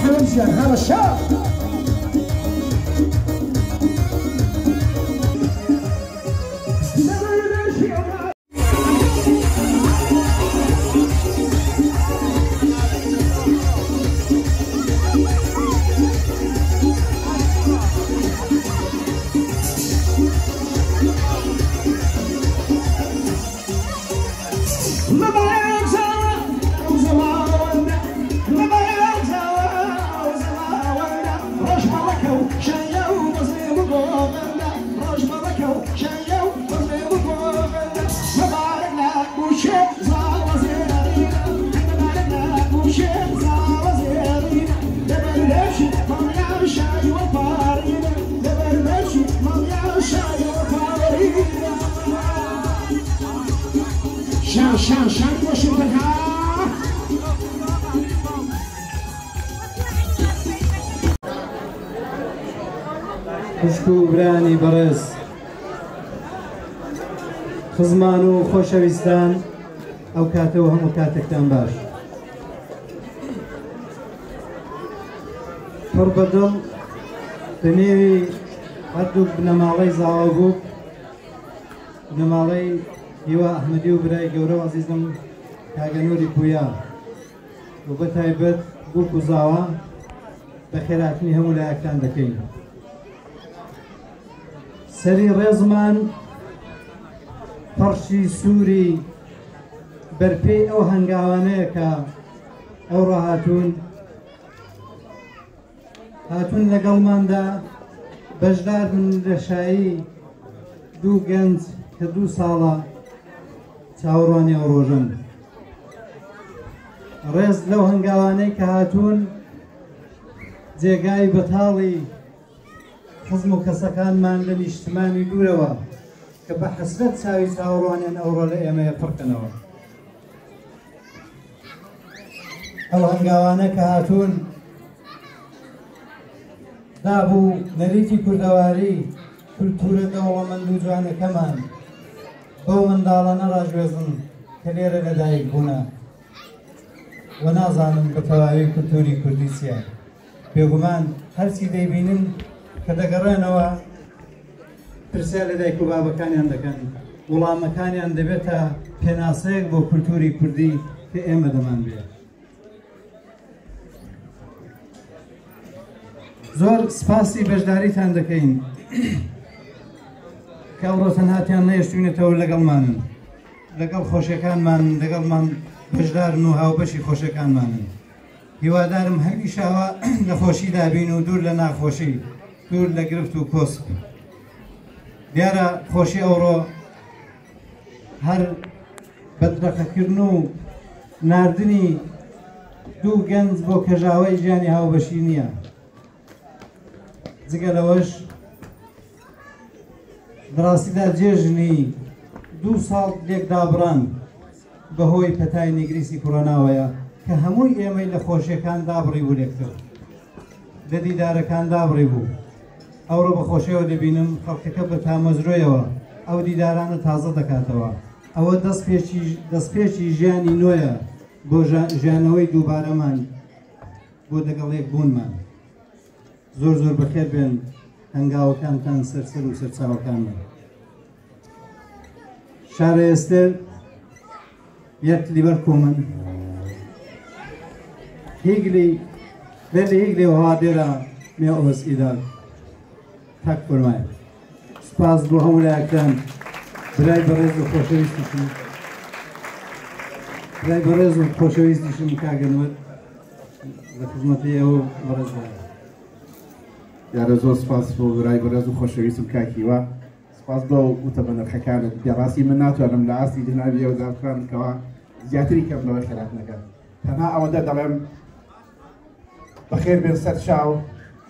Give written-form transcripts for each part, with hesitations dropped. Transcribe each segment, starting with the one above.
حمزة هذا الشاب شان وشبكها خوشکو برانی بەڕێز خزمان و خۆشەویستان ئەو کاتەوە هەموو کاتێکتان باش پڕ بەدڵ بەنێوی هەردوو بنەماڵەی زاوە بوو بنەماڵەی هیوا ئەحمەدی و برای گەورە و عەزیزم کاگەنووری پویا و بە تایبەت بووک و زاوە بە خێراتنی هەموو لایەکتان دەکەین سەری ڕێزمان پەڕشی سووری بەرپێی ئەو هەنگاوانەیە کە ئەوڕۆ هاتوون لەگەڵماندا بەشدار بن لە شایی دوو گەنج کە 2 ساڵە چاوەڕوانی ئەو ڕۆژن ڕێز لەو هەنگاوانەی کە هاتوون جێگای بەتاڵی حزم و کەسەکانمان لە نیشتمانی دوورەوە کە بە حەسرەت چاوی چاوەڕوانیان ئەوڕۆ لە ئێمەیە پڕکەنەوە ئەو هەنگاوانە کە هاتوون دابوو نەریتی کوردەواری کولتورە دەوڵەمەند و جوانەکەمان بەو منداڵانە ڕاژێزن کە لێرە لەدایک بوونە و نازانم بە تەواوی کولتوری کوردی چییە بێگومان هەرچی دەیبینن کە دەگەڕێنەوە پرسیار لە دایک و بابەکانیان دەکەن وڵامەکانیان دەبێتە پێناسەیەک بۆ کولتوری کوردی کە ئێمە دەمان بێت زۆر سپاسی بەشداریتان دەکەین کە ئەوڕۆ تەنهاتیان نەیشتوونێتەوە لەگەڵمانن لەگەڵ خۆشیەکانمان لەگەڵمان بەشدارن و هاوبەشی خۆشیەکانمانن هیوادارم هەمیشاوە لە خۆشی دابین و دوور لە ناخۆشی دوور لە گرفت و کۆسب دیارە خۆشی ئەوڕۆ هەر بەدرەخەکردن و ناردنی دوو گەنج بۆ کەژاوەی ژیانی هاوبەشی نییە جگە لەوەش بەڕاستیدا جێژنی 2 ساڵ لێکدابڕان بەهۆی پەتای نێگریسی کۆڕۆناوەیە کە هەمووی ئێمەی لە خۆشیەکان دابڕی بوو لێکتر لە دیدارەکان دابڕی بوو ئەوڕۆ بە خۆشیەوە دەبینم خەڵکەکە بە تامەزرۆیەوە ئەو دیدارانە تازە دەکاتەوە ئەوە دەستپێکی ژیانی نوێیە بۆ ژیانەوەی دووبارەمان بۆ دەگەڵێک بوونمان زۆر زۆر بەخێر بێن هەنگاوەکانتان سەرسەر و سەرچاوەکانمان شارە ئێستر یەک لیبەرکۆمن هیگلی هیگلی هادێرە مێ ئۆسئیدار تاک فەرمایە سپاس بۆ هەموو لایەکتان برای بەڕێز و خۆشەویستیشم برای بەڕێز و خۆشەویستیشم کاگەنوەر لە خزمەتی ئەوە بەڕێزدار یارە زۆر سپاس بۆ برای بەڕێز و خۆشەویستم کاکیوە سپاس بۆ وتە بە نرخەکانت دەڕاستی من ناتوانم لە ئاستی جنابی ئەوزارکانکەوە زیاتری کەم لەوە خێرات نەکەم تەنها ئەوەندە دەڵێم بەخێر بێن سەر چاو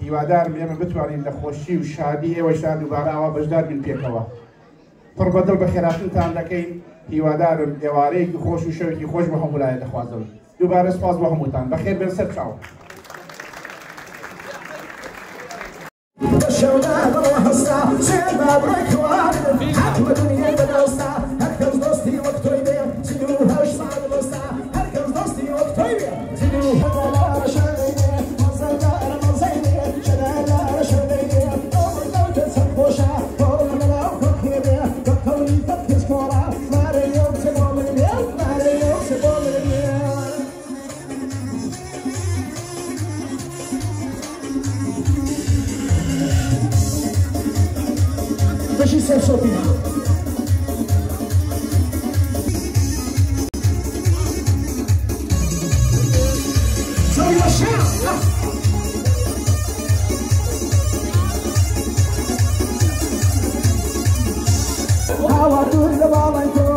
هیوادارم ئێمە بتوانین لە خۆشی و شادی ئێوەشان دووبارە ئەوە بەشدار بین پێکەوە پڕ بەدڵ بە خێراتتان دەکەین هیوادارم ئێوارەیەکی خۆش و شەوێکی خۆش بە هەموو لایە دەخوازەوە دووبارە سپاس بۆ هەمووتان بەخێر بێن سەر چاو Yusuf Sofia. So your shout. How I do the ball and go.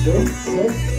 Sure.